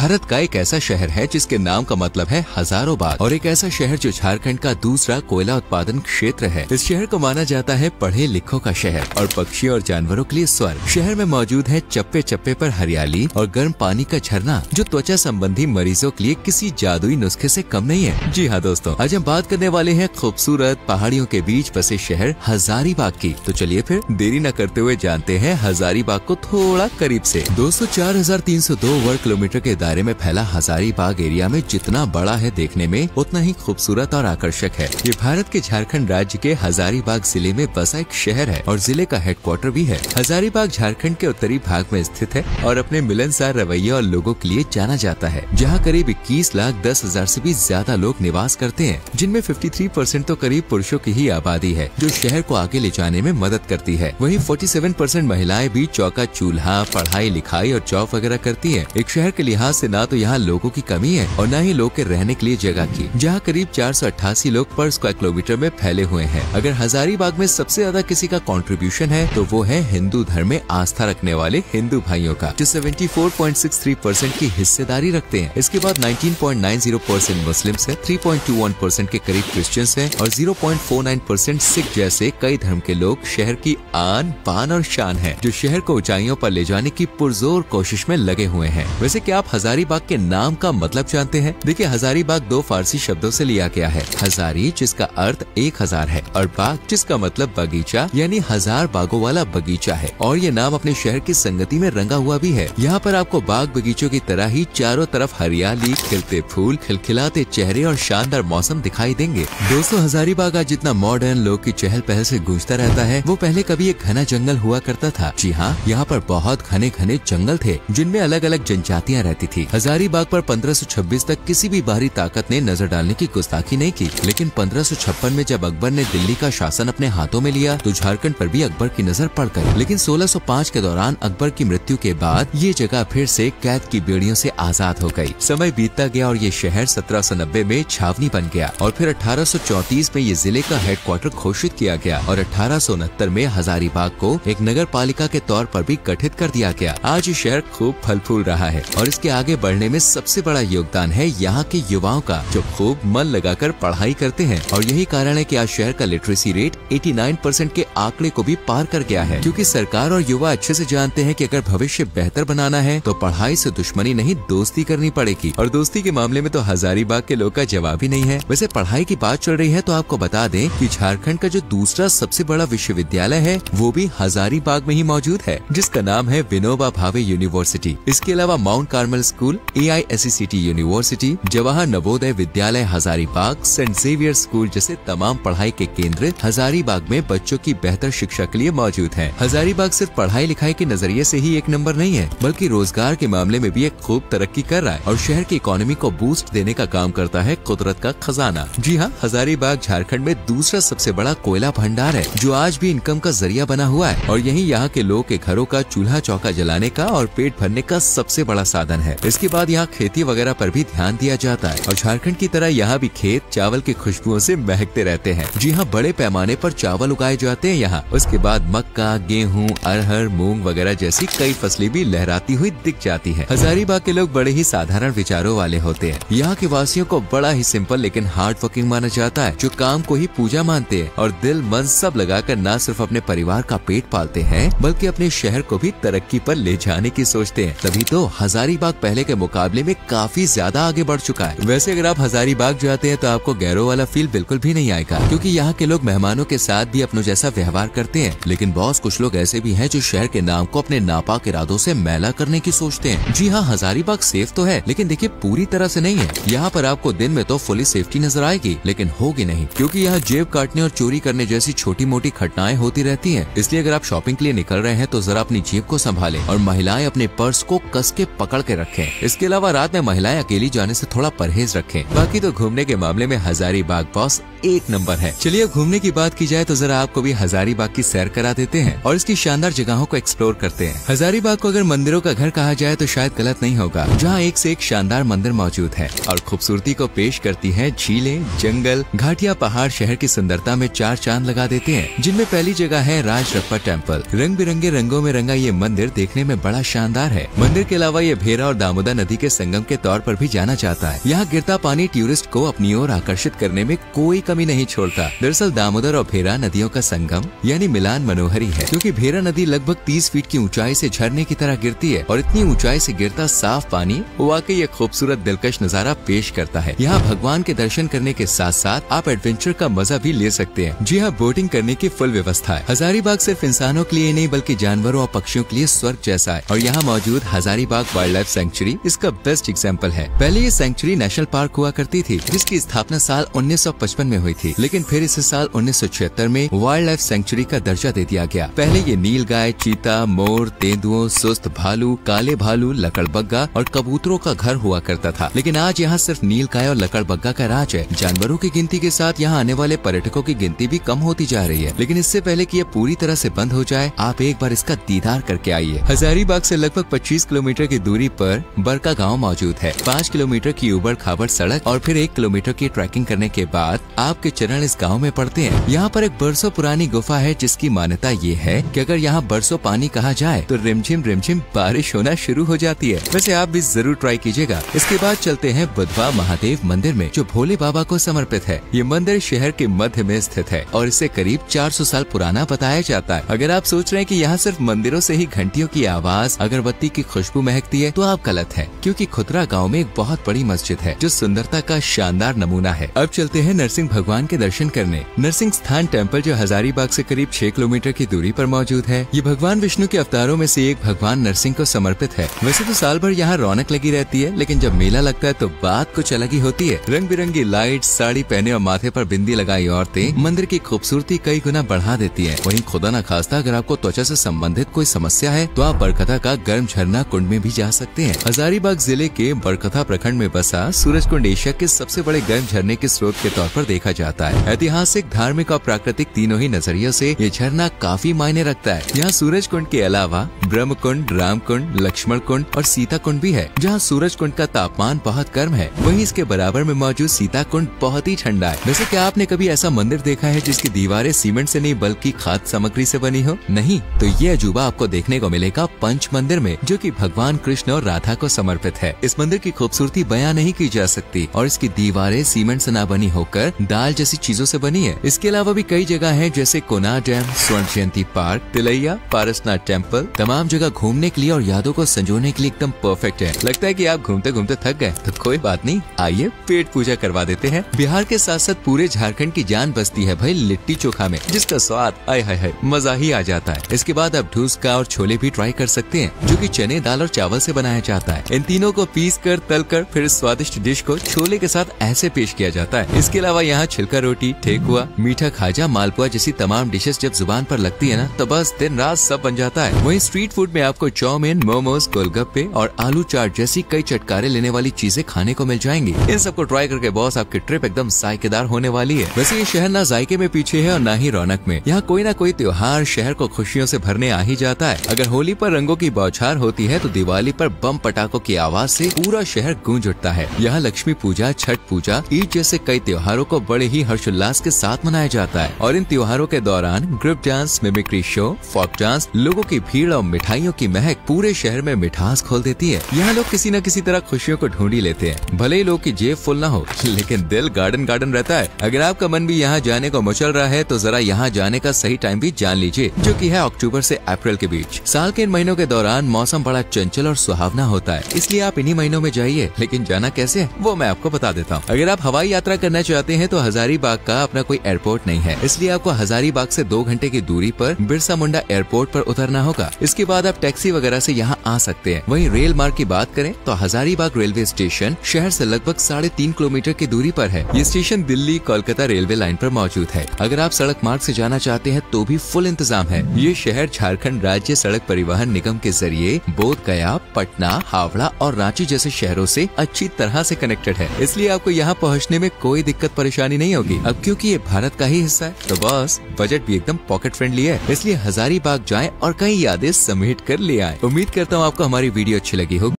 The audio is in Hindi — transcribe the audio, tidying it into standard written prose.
भारत का एक ऐसा शहर है जिसके नाम का मतलब है हजारों बाग, और एक ऐसा शहर जो झारखंड का दूसरा कोयला उत्पादन क्षेत्र है। इस शहर को माना जाता है पढ़े लिखों का शहर और पक्षियों और जानवरों के लिए स्वर्ग। शहर में मौजूद है चप्पे चप्पे पर हरियाली और गर्म पानी का झरना, जो त्वचा संबंधी मरीजों के लिए किसी जादुई नुस्खे से कम नहीं है। जी हाँ दोस्तों, आज हम बात करने वाले हैं खूबसूरत पहाड़ियों के बीच बसे शहर हजारीबाग की। तो चलिए फिर देरी न करते हुए जानते हैं हजारीबाग को थोड़ा करीब से। दोस्तों, 4302 वर्ग किलोमीटर के दायरे में फैला हजारीबाग एरिया में जितना बड़ा है देखने में, उतना ही खूबसूरत और आकर्षक है। ये भारत के झारखंड राज्य के हजारीबाग जिले में बसा एक शहर है और जिले का हेडक्वार्टर भी है। हजारीबाग झारखंड के उत्तरी भाग में स्थित है और अपने मिलनसार रवैये और लोगों के लिए जाना जाता है, जहाँ करीब 21,10,000 से भी ज्यादा लोग निवास करते हैं, जिनमें 53% तो करीब पुरुषों की ही आबादी है, जो शहर को आगे ले जाने में मदद करती है। वहीं 47% महिलाएं भी चौका चूल्हा, पढ़ाई लिखाई और जॉब वगैरह करती है। एक शहर के लिहाज से ना तो यहाँ लोगों की कमी है और न ही लोग के रहने के लिए जगह की, जहाँ करीब 488 लोग पर स्क्वायर किलोमीटर में फैले हुए हैं। अगर हजारीबाग में सबसे ज्यादा किसी का कंट्रीब्यूशन है तो वो है हिंदू धर्म में आस्था रखने वाले हिंदू भाइयों का, जो 74.63% की हिस्सेदारी रखते हैं। इसके बाद 19.90% मुस्लिम है, 3.21% के करीब क्रिश्चियंस हैं और 0.49% सिख जैसे कई धर्म के लोग शहर की आन बान और शान है, जो शहर को ऊंचाइयों पर ले जाने की पुरजोर कोशिश में लगे हुए हैं। वैसे क्या आप हजारीबाग के नाम का मतलब जानते हैं? देखिए, हजारीबाग 2 फारसी शब्दों से लिया गया है। हजारी जिसका अर्थ 1000 है और बाग जिसका मतलब बगीचा, यानी 1000 बागों वाला बगीचा है। और ये नाम अपने शहर की संगति में रंगा हुआ भी है। यहाँ पर आपको बाग बगीचों की तरह ही चारों तरफ हरियाली, खिलते फूल, खिलखिलाते चेहरे और शानदार मौसम दिखाई देंगे। दोस्तों, हजारीबाग आज जितना मॉडर्न, लोग की चहल पहल से गूंजता रहता है, वो पहले कभी एक घना जंगल हुआ करता था। जी हाँ, यहाँ पर बहुत घने घने जंगल थे, जिनमें अलग अलग जनजातियाँ रहती थी। हजारीबाग पर 1526 तक किसी भी बाहरी ताकत ने नजर डालने की गुस्ताखी नहीं की, लेकिन 1556 में जब अकबर ने दिल्ली का शासन अपने हाथों में लिया तो झारखंड पर भी अकबर की नजर पड़ गई। लेकिन 1605 के दौरान अकबर की मृत्यु के बाद ये जगह फिर से कैद की बेड़ियों से आजाद हो गई। समय बीतता गया और ये शहर 1790 में छावनी बन गया और फिर 1834 में ये जिले का हेडक्वार्टर घोषित किया गया और 1869 में हजारीबाग को एक नगर पालिका के तौर पर भी गठित कर दिया गया। आज ये शहर खूब फल फूल रहा है और इसके आगे बढ़ने में सबसे बड़ा योगदान है यहाँ के युवाओं का, जो खूब मन लगाकर पढ़ाई करते हैं। और यही कारण है कि आज शहर का लिटरेसी रेट 89% के आंकड़े को भी पार कर गया है, क्योंकि सरकार और युवा अच्छे से जानते हैं कि अगर भविष्य बेहतर बनाना है तो पढ़ाई से दुश्मनी नहीं, दोस्ती करनी पड़ेगी। और दोस्ती के मामले में तो हजारीबाग के लोग का जवाब ही नहीं है। वैसे पढ़ाई की बात चल रही है तो आपको बता दें कि झारखंड का जो दूसरा सबसे बड़ा विश्वविद्यालय है वो भी हजारीबाग में ही मौजूद है, जिसका नाम है विनोबा भावे यूनिवर्सिटी। इसके अलावा mount Carmel school, AISCT university, Jawahar Navodaya Vidyalaya Hazaribagh, Saint Xavier school जैसे तमाम पढ़ाई के केंद्र हजारीबाग में बच्चों की बेहतर शिक्षा के लिए मौजूद है। हजारीबाग सिर्फ पढ़ाई लिखाई के नजरिए से ही एक नंबर नहीं है, बल्कि रोजगार के मामले में भी एक खूब तरक्की कर रहा है और शहर की इकोनॉमी को बूस्ट देने का काम करता है कुदरत का खजाना। जी हाँ, हजारीबाग झारखंड में दूसरा सबसे बड़ा कोयला भंडार है, जो आज भी इनकम का जरिया बना हुआ है और यही यहाँ के लोग के घरों का चूल्हा चौका जलाने का और पेट भरने का सबसे बड़ा साधन है। इसके बाद यहाँ खेती वगैरह पर भी ध्यान दिया जाता है और झारखंड की तरह यहाँ भी खेत चावल की खुशबुओं से महकते रहते हैं। जी हाँ, बड़े पैमाने पर चावल उगाए जाते हैं यहाँ। उसके बाद मक्का, गेहूँ, अरहर, मूंग वगैरह जैसी कई फसलें भी लहराती हुई दिख जाती है। हजारीबाग के लोग बड़े ही साधारण विचारों वाले होते हैं। यहाँ के वासियों को बड़ा ही सिंपल लेकिन हार्ड वर्किंग माना जाता है, जो काम को ही पूजा मानते हैं और दिल मन सब लगाकर न सिर्फ अपने परिवार का पेट पालते हैं, बल्कि अपने शहर को भी तरक्की पर ले जाने की सोचते हैं। तभी तो हजारीबाग पहले के मुकाबले में काफी ज्यादा आगे बढ़ चुका है। वैसे अगर आप हजारीबाग जाते हैं तो आपको गैरों वाला फील बिल्कुल भी नहीं आएगा, क्योंकि यहाँ के लोग मेहमानों के साथ भी अपनों जैसा व्यवहार करते हैं। लेकिन बॉस, कुछ लोग ऐसे भी हैं जो शहर के नाम को अपने नापाक इरादों से मैला करने की सोचते हैं। जी हाँ, हजारीबाग सेफ तो है, लेकिन देखिए पूरी तरह से नहीं है। यहाँ पर आपको दिन में तो फुली सेफ्टी नजर आएगी, लेकिन होगी नहीं, क्योंकि यहाँ जेब काटने और चोरी करने जैसी छोटी मोटी घटनाएं होती रहती हैं। इसलिए अगर आप शॉपिंग के लिए निकल रहे हैं तो जरा अपनी जेब को संभालें और महिलाएं अपने पर्स को कस के पकड़ के रखें। इसके अलावा रात में महिलाएं अकेली जाने से थोड़ा परहेज रखें। बाकी तो घूमने के मामले में हजारीबाग बॉस एक नंबर है। चलिए अब घूमने की बात की जाए तो जरा आपको भी हजारीबाग की सैर करा देते हैं और इसकी शानदार जगहों को एक्सप्लोर करते हैं। हजारीबाग को अगर मंदिरों का घर कहा जाए तो शायद गलत नहीं होगा, जहाँ एक से एक शानदार मंदिर मौजूद है और खूबसूरती को पेश करती है झीलें, जंगल, घाटियाँ, पहाड़ शहर की सुंदरता में चार चांद लगा देते हैं। जिनमें पहली जगह है राजरप्पा टेम्पल। रंग बिरंगे रंगों में रंगा ये मंदिर देखने में बड़ा शानदार है। मंदिर के अलावा ये भेरा और दामोदर नदी के संगम के तौर पर भी जाना जाता है। यहाँ गिरता पानी टूरिस्ट को अपनी ओर आकर्षित करने में कोई कमी नहीं छोड़ता। दरअसल दामोदर और भेरा नदियों का संगम यानी मिलान मनोहरी है, क्योंकि भेरा नदी लगभग 30 फीट की ऊंचाई से झरने की तरह गिरती है और इतनी ऊंचाई से गिरता साफ पानी वाकई एक खूबसूरत दिलकश नजारा पेश करता है। यहाँ भगवान के दर्शन करने के साथ साथ आप एडवेंचर का मजा भी ले सकते हैं। जी हाँ, बोटिंग करने की फुल व्यवस्था है। हजारीबाग सिर्फ इंसानों के लिए नहीं बल्कि जानवरों और पक्षियों के लिए स्वर्ग जैसा है और यहाँ मौजूद हजारीबाग वाइल्ड लाइफ सेंचुरी इसका बेस्ट एग्जाम्पल है। पहले ये सेंचुरी नेशनल पार्क हुआ करती थी, जिसकी स्थापना साल 1955 में हुई थी, लेकिन फिर इसे साल 1976 में वाइल्ड लाइफ सेंचुरी का दर्जा दे दिया गया। पहले ये नीलगाय, चीता, मोर, तेंदुओं, सुस्त भालू, काले भालू, लकड़बग्गा और कबूतरों का घर हुआ करता था, लेकिन आज यहाँ सिर्फ नीलगाय और लकड़बग्गा का राज है। जानवरों की गिनती के साथ यहाँ आने वाले पर्यटकों की गिनती भी कम होती जा रही है, लेकिन इससे पहले कि ये पूरी तरह से बंद हो जाए, आप एक बार इसका दीदार करके आइए। हजारीबाग से लगभग 25 किलोमीटर की दूरी पर बरका गांव मौजूद है। 5 किलोमीटर की उबड़ खाबड़ सड़क और फिर 1 किलोमीटर की ट्रैकिंग करने के बाद आपके चरण इस गांव में पड़ते हैं। यहाँ पर एक बरसों पुरानी गुफा है, जिसकी मान्यता ये है कि अगर यहाँ बरसों पानी कहा जाए तो रिमझिम बारिश होना शुरू हो जाती है। वैसे आप भी जरूर ट्राई कीजिएगा। इसके बाद चलते हैं बुधवा महादेव मंदिर में, जो भोले बाबा को समर्पित है। ये मंदिर शहर के मध्य में स्थित है और इसे करीब 400 साल पुराना बताया जाता है। अगर आप सोच रहे हैं कि यहाँ सिर्फ मंदिरों से ही घंटियों की आवाज, अगरबत्ती की खुशबू महकती है, तो आप गलत है, क्योंकि खुदरा गांव में एक बहुत बड़ी मस्जिद है जो सुंदरता का शानदार नमूना है। अब चलते हैं नरसिंह भगवान के दर्शन करने। नरसिंह स्थान टेम्पल जो हजारीबाग से करीब 6 किलोमीटर की दूरी पर मौजूद है। ये भगवान विष्णु के अवतारों में से एक भगवान नरसिंह को समर्पित है। वैसे तो साल भर यहाँ रौनक लगी रहती है, लेकिन जब मेला लगता है तो बात कुछ अलग ही होती है। रंग बिरंगी लाइट, साड़ी पहने और माथे पर बिंदी लगाई औरतें मंदिर की खूबसूरती कई गुना बढ़ा देती है। वहीं खुदा न खास्ता अगर आपको त्वचा से संबंधित कोई समस्या है तो आप बरकथा का गर्म झरना कुंड में भी जा सकते हैं। हजारीबाग जिले के बरकथा प्रखंड में बसा सूरज कुंड एशिया के सबसे बड़े गर्म झरने के स्रोत के तौर पर देखा जाता है। ऐतिहासिक, धार्मिक और प्राकृतिक तीनों ही नजरियों से ये झरना काफी मायने रखता है। यहाँ सूरज कुंड के अलावा ब्रह्म कुंड, राम कुंड, लक्ष्मण कुंड और सीता कुंड भी है। जहाँ सूरज कुंड का तापमान बहुत गर्म है, वहीं इसके बराबर में मौजूद सीता कुंड बहुत ही ठंडा है। वैसे क्या आपने कभी ऐसा मंदिर देखा है जिसकी दीवारें सीमेंट से नहीं बल्कि खाद्य सामग्री से बनी हो? नहीं, तो ये अजूबा आपको देखने को मिलेगा पंच मंदिर में, जो कि भगवान कृष्ण और राधा को समर्पित है। इस मंदिर की खूबसूरती बयां नहीं की जा सकती और इसकी दीवारें सीमेंट से ना बनी होकर दाल जैसी चीजों से बनी है। इसके अलावा भी कई जगह है, जैसे कोनार डैम, स्वर्ण जयंती पार्क, तिलैया, पारसनाथ टेम्पल। तमाम जगह घूमने के लिए और यादों को संजोने के लिए एकदम परफेक्ट है। लगता है कि आप घूमते घूमते थक गए, तो कोई बात नहीं, आइए पेट पूजा करवा देते हैं। बिहार के साथ साथ पूरे झारखंड की जान बसती है भाई लिट्टी चोखा में, जिसका स्वाद आय हाय मजा ही आ जाता है। इसके बाद आप ढूसका और छोले भी ट्राई कर सकते हैं, जो कि चने, दाल और चावल से बनाया जाता है। इन तीनों को पीस कर, तल कर फिर स्वादिष्ट डिश को छोले के साथ ऐसे पेश किया जाता है। इसके अलावा यहाँ छिलका रोटी, ठेकुआ, मीठा खाजा, मालपुआ जैसी तमाम डिशेस जब जुबान पर लगती है ना, तो बस दिन रात सब बन जाता है। वहीं स्ट्रीट फूड में आपको चाउमीन, मोमोज, गोलगप्पे और आलू चाट जैसी कई चटकारे लेने वाली चीजें खाने को मिल जाएंगी। इन सबको ट्राई करके बॉस आपकी ट्रिप एकदम जायकेदार होने वाली है। वैसे ये शहर ना जायके में पीछे है और ना ही रौनक में। यहाँ कोई ना कोई त्योहार शहर को खुशियों से भरने आ ही जाता है। अगर होली पर रंगों की बौछार होती है तो दिवाली पर बम पटाखों की आवाज से पूरा शहर गूंज उठता है। यहाँ लक्ष्मी पूजा, छठ पूजा, ईद जैसे कई त्योहारों को बड़े ही हर्षोल्लास के साथ मनाया जाता है और इन त्योहारों के दौरान group dance, mimicry show, folk dance, लोगों की भीड़ और मिठाइयों की महक पूरे शहर में मिठास खोल देती है। यहाँ लोग किसी न किसी तरह खुशियों को ढूंढ ही लेते हैं। भले ही लोग की जेब फुल न हो, लेकिन दिल गार्डन गार्डन रहता है। अगर आपका मन भी यहाँ जाने को मचल रहा है तो जरा यहाँ जाने का सही टाइम भी जान लीजिए, जो कि है अक्टूबर से अप्रैल के बीच। साल के इन महीनों के दौरान मौसम बड़ा चंचल और सुहावना होता है, इसलिए आप इन्हीं महीनों में जाइए। लेकिन जाना कैसे वो मैं आपको बता देता हूँ। अगर आप हवाई यात्रा करना चाहते हैं तो हजारीबाग का अपना कोई एयरपोर्ट नहीं है, इसलिए आपको हजारीबाग से 2 घंटे की दूरी पर बिरसा मुंडा एयरपोर्ट पर उतरना होगा। इसके बाद आप टैक्सी वगैरह से यहाँ आ सकते हैं। वहीं रेल मार्ग की बात करें तो हजारीबाग रेलवे स्टेशन शहर से लगभग 3.5 किलोमीटर की दूरी पर है। ये station Delhi Kolkata railway line पर मौजूद है। अगर आप सड़क मार्ग से जाना चाहते हैं तो भी फुल इंतजाम है। ये शहर झारखंड राज्य सड़क परिवहन निगम के जरिए बोध गया, पटना, हावड़ा और रांची जैसे शहरों से अच्छी तरह से कनेक्टेड है, इसलिए आपको यहाँ पहुँचने में कोई दिक्कत परेशानी परेशानी नहीं होगी। अब क्योंकि ये भारत का ही हिस्सा है तो बॉस बजट भी एकदम पॉकेट फ्रेंडली है, इसलिए हजारीबाग जाएं और कई यादें समेट कर ले आएं। उम्मीद करता हूँ आपको हमारी वीडियो अच्छी लगी होगी।